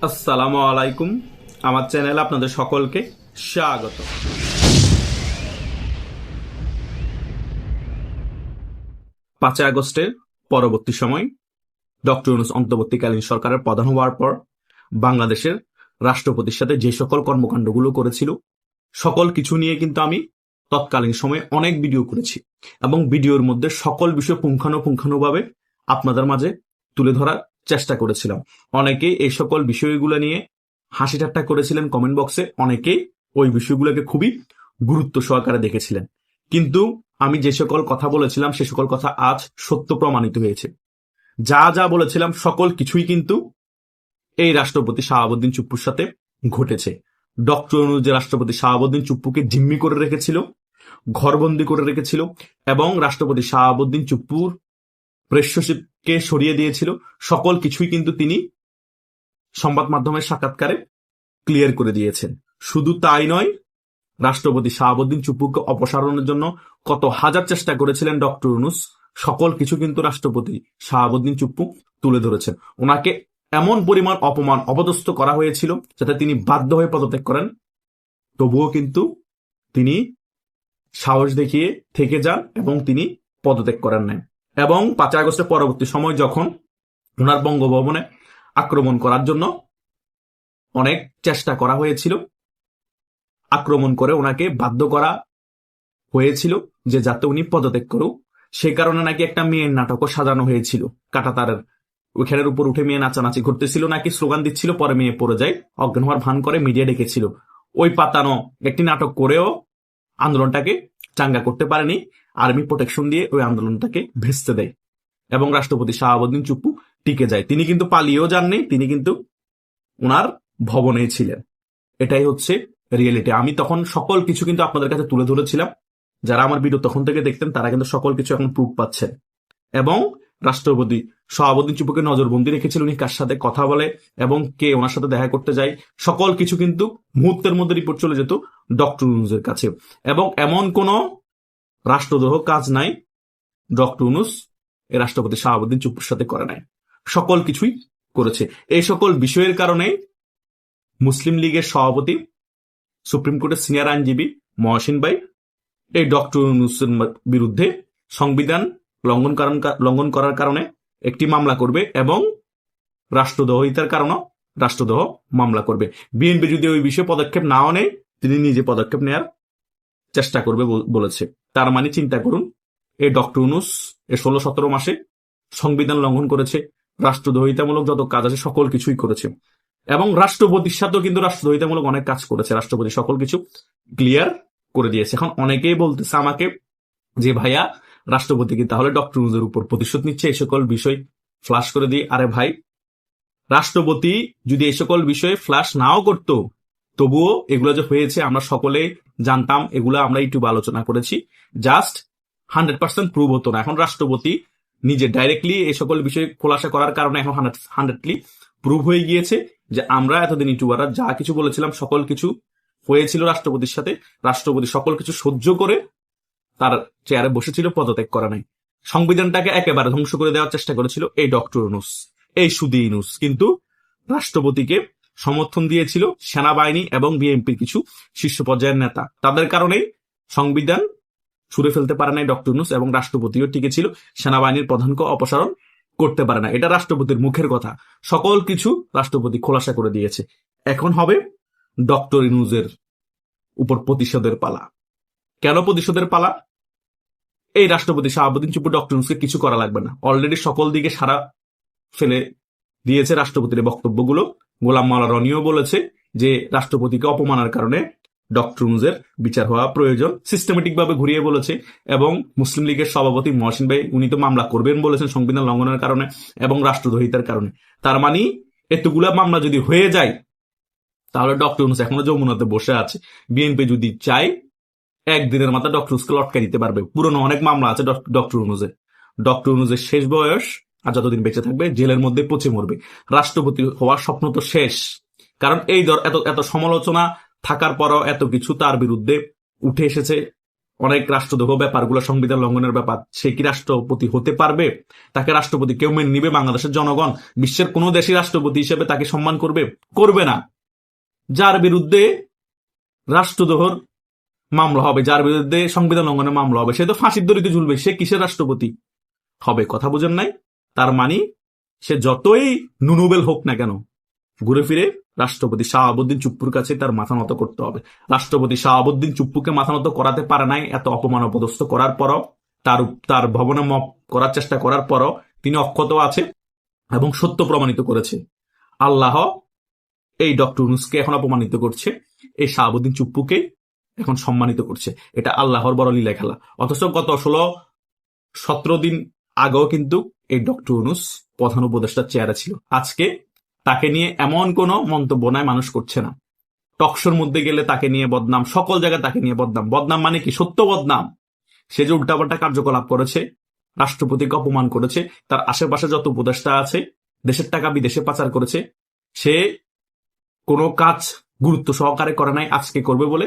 আসসালামু আলাইকুম। আমার চ্যানেলে আপনাদের সকলকে স্বাগত। 5ই আগস্টের পরবর্তী সময় ডক্টর ইউনূস অন্তর্বর্তীকালীন সরকারের প্রধান হওয়ার পর বাংলাদেশের রাষ্ট্রপতির সাথে যে সকল কর্মকাণ্ডগুলো করেছিল সকল কিছু নিয়ে কিন্তু আমি তৎকালীন সময়ে অনেক ভিডিও করেছি এবং ভিডিওর মধ্যে সকল বিষয় পুঙ্খানুপুঙ্খানুভাবে আপনাদের মাঝে তুলে ধরার চেষ্টা করেছিলাম। অনেকেই এই সকল বিষয়গুলো নিয়ে হাসি ঠাট্টা করেছিলেন কমেন্ট বক্সে, অনেকেই ওই বিষয়গুলোকে খুবই গুরুত্ব সহকারে দেখেছিলেন। কিন্তু আমি যে সকল কথা বলেছিলাম সে সকল কথা আজ সত্য প্রমাণিত হয়েছে। যা যা বলেছিলাম সকল কিছুই কিন্তু এই রাষ্ট্রপতি শাহাবুদ্দিন চুপ্পুর সাথে ঘটেছে। ডক্টর ইউনূস যে রাষ্ট্রপতি শাহাবুদ্দিন চুপ্পুকে জিম্মি করে রেখেছিল, ঘরবন্দি করে রেখেছিল এবং রাষ্ট্রপতি শাহাবুদ্দিন চুপ্পুর প্রেস সচিবকে সরিয়ে দিয়েছিল, সকল কিছুই কিন্তু তিনি সংবাদ মাধ্যমের সাক্ষাৎকারে ক্লিয়ার করে দিয়েছেন। শুধু তাই নয়, রাষ্ট্রপতি শাহাবুদ্দিন চুপ্পুকে অপসারণের জন্য কত হাজার চেষ্টা করেছিলেন ডক্টর ইউনূস, সকল কিছু কিন্তু রাষ্ট্রপতি শাহাবুদ্দিন চুপ্পু তুলে ধরেছেন। ওনাকে এমন পরিমাণ অপমান অপদস্থ করা হয়েছিল যাতে তিনি বাধ্য হয়ে পদত্যাগ করেন, তবুও কিন্তু তিনি সাহস দেখিয়ে থেকে যান এবং তিনি পদত্যাগ করেন নাই। এবং 5ই আগস্টের পরবর্তী সময় যখন ওনার বঙ্গভবনে আক্রমণ করার জন্য অনেক চেষ্টা করা হয়েছিল, আক্রমণ করে ওনাকে বাধ্য করা হয়েছিল যে যাতে উনি পদত্যাগ করুক। সেই কারণে নাকি একটা মেয়ের নাটকও সাজানো হয়েছিল, কাঁটাতারের ওইখানের উপর উঠে মেয়ে নাচানাচি করতেছিল, নাকি স্লোগান দিচ্ছিল, পরে মেয়ে পড়ে যায়, অজ্ঞান হওয়ার ভান করে মিডিয়া ডেকেছিল। ওই পাতানো একটি নাটক করেও আন্দোলনটাকে চাঙ্গা করতে পারেনি, আর্মি প্রোটেকশন দিয়ে ওই আন্দোলনটাকে ভেস্তে দেয় এবং রাষ্ট্রপতি শাহাবুদ্দিন চুপ্পু টিকে যায়। তিনি কিন্তু পালিয়েও যাননি, তিনি কিন্তু ওনার ভবনে ছিলেন। এটাই হচ্ছে রিয়েলিটি। আমি তখন সকল কিছু কিন্তু আপনাদের কাছে তুলে ধরেছিলাম। যারা আমার ভিডিও তখন থেকে দেখতেন তারা কিন্তু সকল কিছু এখন প্রুফ পাচ্ছেন। এবং রাষ্ট্রপতি শাহাবুদ্দিন চুপ্পুকে নজরবন্দি রেখেছিল, উনি কার সাথে কথা বলে এবং কে ওনার সাথে দেখা করতে যায়, সকল কিছু কিন্তু মুহূর্তের মধ্যে রিপোর্ট চলে যেত ডক্টর ইউনূসের কাছে। এবং এমন কোন রাষ্ট্রদ্রোহ কাজ নাই ডক্টর ইউনূস এই রাষ্ট্রপতি শাহাবুদ্দিন চুপ্পুর সাথে করে নাই, সকল কিছুই করেছে। এই সকল বিষয়ের কারণে মুসলিম লীগের সভাপতি, সুপ্রিম কোর্টের সিনিয়র আইনজীবী মহসিন ভাই এই ডক্টর ইউনূসের বিরুদ্ধে সংবিধান লঙ্ঘন করার কারণে একটি মামলা করবে এবং রাষ্ট্রদ্রোহিতার কারণে রাষ্ট্রদ্রোহ মামলা করবে। বিএনপি যদি ওই বিষয়ে পদক্ষেপ নাও নেয়, তিনি নিজে পদক্ষেপ নেওয়ার চেষ্টা করবে বলেছে। তার মানে চিন্তা করুন, এই ডক্টর ইউনূস 16-17 মাসে সংবিধান লঙ্ঘন করেছে, রাষ্ট্রদ্রোহিতামূলক যত কাজ আছে সকল কিছুই করেছে এবং রাষ্ট্রপতির সাথেও কিন্তু রাষ্ট্রদ্রোহিতামূলক অনেক কাজ করেছে। রাষ্ট্রপতি সকল কিছু ক্লিয়ার করে দিয়েছে। এখন অনেকেই বলতেছে আমাকে যে ভাইয়া রাষ্ট্রপতি কি তাহলে ডক্টর ইউনূসের উপর প্রতিশোধ নিচ্ছে, এই সকল বিষয় ফ্লাশ করে দিয়ে। আরে ভাই, রাষ্ট্রপতি যদি এই সকল বিষয়ে ফ্লাশ নাও করত, তবুও এগুলো যে হয়েছে আমরা সকলে জানতাম, এগুলো আমরা ইউটিউবে আলোচনা করেছি, জাস্ট 100% প্রুভ হতো না। এখন রাষ্ট্রপতি নিজে ডাইরেক্টলি এই সকল বিষয়ে খোলাসা করার কারণে এখন 100% প্রুভ হয়ে গিয়েছে যে আমরা এতদিন ইউটিউবাররা যা কিছু বলেছিলাম সকল কিছু হয়েছিল রাষ্ট্রপতির সাথে। রাষ্ট্রপতি সকল কিছু সহ্য করে তার চেয়ারে বসেছিল, পদত্যাগ করা নাই। সংবিধানটাকে একেবারে ধ্বংস করে দেওয়ার চেষ্টা করেছিল এই ডক্টর ইউনূস, এই সুদি ইউনূস। কিন্তু রাষ্ট্রপতিকে সমর্থন দিয়েছিল সেনাবাহিনী এবং বিএনপির কিছু শীর্ষ পর্যায়ের নেতা। তাদের কারণেই সংবিধান ছুঁড়ে ফেলতে পারে নাই ডক্টর ইউনূস এবং রাষ্ট্রপতিও টিকে ছিল, সেনাবাহিনীর প্রধানকে অপসারণ করতে পারে না। এটা রাষ্ট্রপতির মুখের কথা, সকল কিছু রাষ্ট্রপতি খোলাসা করে দিয়েছে। এখন হবে ডক্টর ইউনূসের উপর প্রতিশোধের পালা। কেন প্রতিশোধের পালা? এই রাষ্ট্রপতি শাহাবুদ্দিন চুপ্পু ডক্টর ইউনূসকে কিছু করা লাগবে না, অলরেডি সকল দিকে সারা ফেলে দিয়েছে রাষ্ট্রপতির বক্তব্যগুলো। গোলাম মাওলা রনিও বলেছে যে রাষ্ট্রপতিকে অপমানের কারণে ডক্টর ইউনূসের বিচার হওয়া প্রয়োজন, সিস্টেমেটিক ভাবে ঘুরিয়ে বলেছে। এবং মুসলিম লীগের সভাপতি মহসিন ভাই উনি তো মামলা করবেন বলেছেন সংবিধান লঙ্ঘনের কারণে এবং রাষ্ট্রদ্রোহিতার কারণে। তার মানে এতগুলা মামলা যদি হয়ে যায় তাহলে ডক্টর ইউনূস এখনো যমুনাতে বসে আছে। বিএনপি যদি চায় একদিনের মাথায় ডক্টর ইউনূসকে লটকাই দিতে পারবে। পুরনো অনেক মামলা আছে ডক্টর ইউনূসের। ডক্টর ইউনূসের শেষ বয়স আর যতদিন বেঁচে থাকবে জেলের মধ্যে পচে মরবে। রাষ্ট্রপতি হওয়ার স্বপ্ন তো শেষ, কারণ এই এত সমালোচনা থাকার পরও এত কিছু তার বিরুদ্ধে উঠে এসেছে অনেক রাষ্ট্রদ্রোহ ব্যাপারগুলো, সংবিধান লঙ্ঘনের ব্যাপার, সে কি রাষ্ট্রপতি হতে পারবে? তাকে রাষ্ট্রপতি কেউ মেনে নিবে? বাংলাদেশের জনগণ বিশ্বের কোন দেশের রাষ্ট্রপতি হিসেবে তাকে সম্মান করবে? করবে না। যার বিরুদ্ধে রাষ্ট্রদ্রোহর মামলা হবে, যার বিরুদ্ধে সংবিধান লঙ্ঘনের মামলা হবে, সে তো ফাঁসির দড়িতে ঝুলবে। সে কিসের রাষ্ট্রপতি হবে? কথা বুঝেন নাই? তার মানে সে যতই নুনুবেল হোক না কেন, ঘুরে ফিরে রাষ্ট্রপতি শাহাবুদ্দিন চুপ্পুর কাছে তার মাথা নত করতে হবে। রাষ্ট্রপতি শাহাবুদ্দিন চুপ্পুকে মাথা নত করাতে পারে নাই, এত অপমান অপদস্থ করার পরও, তার ভবনে মপ করার চেষ্টা করার পরও তিনি অক্ষত আছে এবং সত্য প্রমাণিত করেছে। আল্লাহ এই ডক্টর ইউনূসকে এখন অপমানিত করছে, এই শাহাবুদ্দিন চুপ্পুকে এখন সম্মানিত করছে। এটা আল্লাহর বড় লীলা খেলা। অথচ গত 16-17 দিন আগেও কিন্তু এই ডক্টর ইউনূস প্রধান উপদেষ্টার চেয়ারে ছিল। আজকে তাকে নিয়ে এমন কোনো মন্তব্য নাই, মানুষ করছে না। টকশোর মধ্যে গেলে তাকে নিয়ে বদনাম, সকল জায়গায় তাকে নিয়ে বদনাম। বদনাম মানে কি? সত্য বদনাম। সে যে উল্টাপাল্টা কার্যকলাপ করেছে, রাষ্ট্রপতিকে অপমান করেছে, তার আশেপাশে যত উপদেষ্টা আছে দেশের টাকা বিদেশে পাচার করেছে, সে কোনো কাজ গুরুত্ব সহকারে করে নাই। আজকে করবে বলে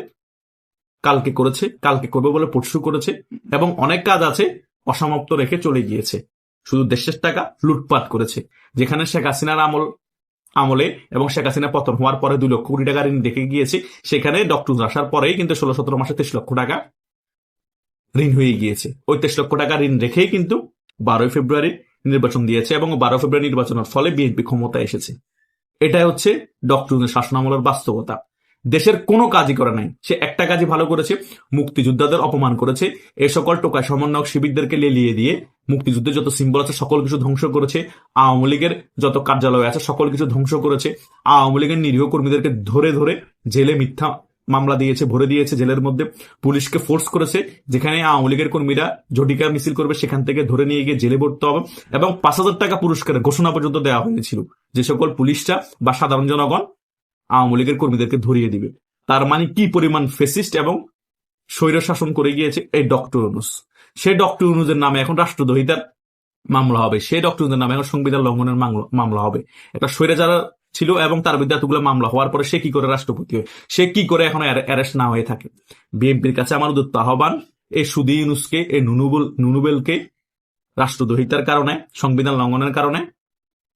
কালকে করেছে, কালকে করবে বলে পরশু করেছে, এবং অনেক কাজ আছে অসমাপ্ত রেখে চলে গিয়েছে। শুধু দেশের টাকা লুটপাট করেছে। যেখানে শেখ হাসিনার আমলে এবং শেখ হাসিনা পতন হওয়ার পরে 2 লক্ষ কোটি টাকা ঋণ রেখে গিয়েছে, সেখানে ডক্টর আসার পরেই কিন্তু 16-17 মাসে 23 লক্ষ টাকা ঋণ হয়ে গিয়েছে। ওই 23 লক্ষ টাকা ঋণ রেখেই কিন্তু 12 ফেব্রুয়ারি নির্বাচন দিয়েছে, এবং 12 ফেব্রুয়ারি নির্বাচনের ফলে বিএনপি ক্ষমতায় এসেছে। এটাই হচ্ছে ডক্টর শাসন আমলের বাস্তবতা। দেশের কোনো কাজই করে নাই। সে একটা কাজই ভালো করেছে, মুক্তিযোদ্ধাদের অপমান করেছে। এই সকল টোকাই সমন্বয়ক শিবিরদেরকে লেলিয়ে দিয়ে মুক্তিযুদ্ধের যত সিম্বল আছে সকল কিছু ধ্বংস করেছে। আওয়ামী লীগের যত কার্যালয় আছে সকল কিছু ধ্বংস করেছে। আওয়ামী লীগের নিরীহ কর্মীদেরকে ধরে ধরে জেলে মিথ্যা মামলা দিয়েছে, ভরে দিয়েছে জেলের মধ্যে। পুলিশকে ফোর্স করেছে, যেখানে আওয়ামী লীগের কর্মীরা ঝটিকা মিছিল করবে সেখান থেকে ধরে নিয়ে গিয়ে জেলে ভরতে হবে, এবং 5,000 টাকা পুরস্কারের ঘোষণা পর্যন্ত দেওয়া হয়েছিল যে সকল পুলিশরা বা সাধারণ জনগণ আওয়ামী লীগের কর্মীদেরকে ধরিয়ে দিবে। তার মানে কি পরিমাণ ফেসিস্ট এবং স্বৈর শাসন করে গিয়েছে এই ডক্টর ইউনূস। সে ডক্টর ইউনূসের নামে এখন রাষ্ট্রদ্রোহিতার মামলা হবে, সে ডক্টর ইউনূসের নামে এখন সংবিধান লঙ্ঘনের মামলা হবে। একটা স্বৈরে যারা ছিল এবং তার বিরুদ্ধে এতগুলো মামলা হওয়ার পরে সে কি করে রাষ্ট্রপতি হয়? সে কি করে এখন অ্যারেস্ট না হয়ে থাকে? বিএনপির কাছে আমার উদ্যত আহ্বান, এই সুদী ইউনূসকে, এই নুনুবেলকে রাষ্ট্রদ্রোহিতার কারণে, সংবিধান লঙ্ঘনের কারণে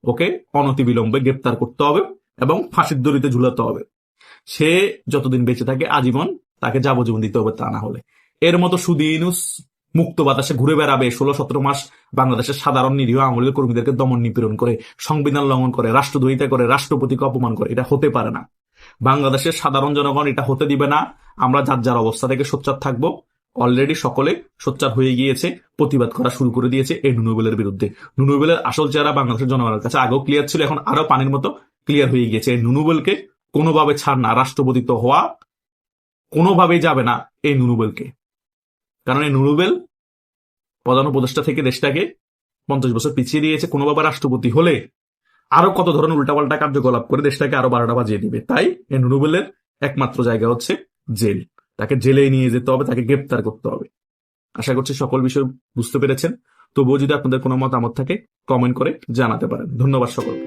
ওকে অনতিবিলম্বে গ্রেপ্তার করতে হবে এবং ফাঁসির দড়িতে ঝুলাতে হবে। সে যতদিন বেঁচে থাকে আজীবন তাকে যাবজ্জীবন দিতে হবে, তা না হলে এর মতো সুদী ইউনূস মুক্ত বাতাসে ঘুরে বেড়াবে 16-17 মাস, বাংলাদেশের সাধারণ নিরীহ আওয়ামী লীগের কর্মীদেরকে দমন নিপীড়ন করে, সংবিধান লঙ্ঘন করে, রাষ্ট্রদ্রোহিতা করে, রাষ্ট্রপতিকে অপমান করে। এটা হতে পারে না। বাংলাদেশের সাধারণ জনগণ এটা হতে দিবে না। আমরা যার যার অবস্থা থেকে সোচ্চার থাকবো। অলরেডি সকলে সোচ্চার হয়ে গিয়েছে, প্রতিবাদ করা শুরু করে দিয়েছে এই নুনুবেলের বিরুদ্ধে। নুনুবেলের আসল চেহারা বাংলাদেশের জনগণের কাছে আগেও ক্লিয়ার ছিল, এখন আরো পানির মতো ক্লিয়ার হয়ে গিয়েছে। এই নুনুবেলকে কোনোভাবে ছাড় না, রাষ্ট্রপতি তো হওয়া কোনোভাবেই যাবে না এই নুনুবেলকে। কারণ এই নুনুবেল প্রধান উপদেষ্টা থেকে দেশটাকে 50 বছর পিছিয়ে দিয়েছে। কোনোভাবে রাষ্ট্রপতি হলে আরো কত ধরনের উল্টাপাল্টা কার্যকলাপ করে দেশটাকে আরো 12টা বাজিয়ে দিবে। তাই এই নুনুবেলের একমাত্র জায়গা হচ্ছে জেল। তাকে জেলে নিয়ে যেতে হবে, তাকে গ্রেপ্তার করতে হবে। আশা করছি সকল বিষয় বুঝতে পেরেছেন। তবুও যদি আপনাদের কোনো মতামত থাকে কমেন্ট করে জানাতে পারেন। ধন্যবাদ সকলকে।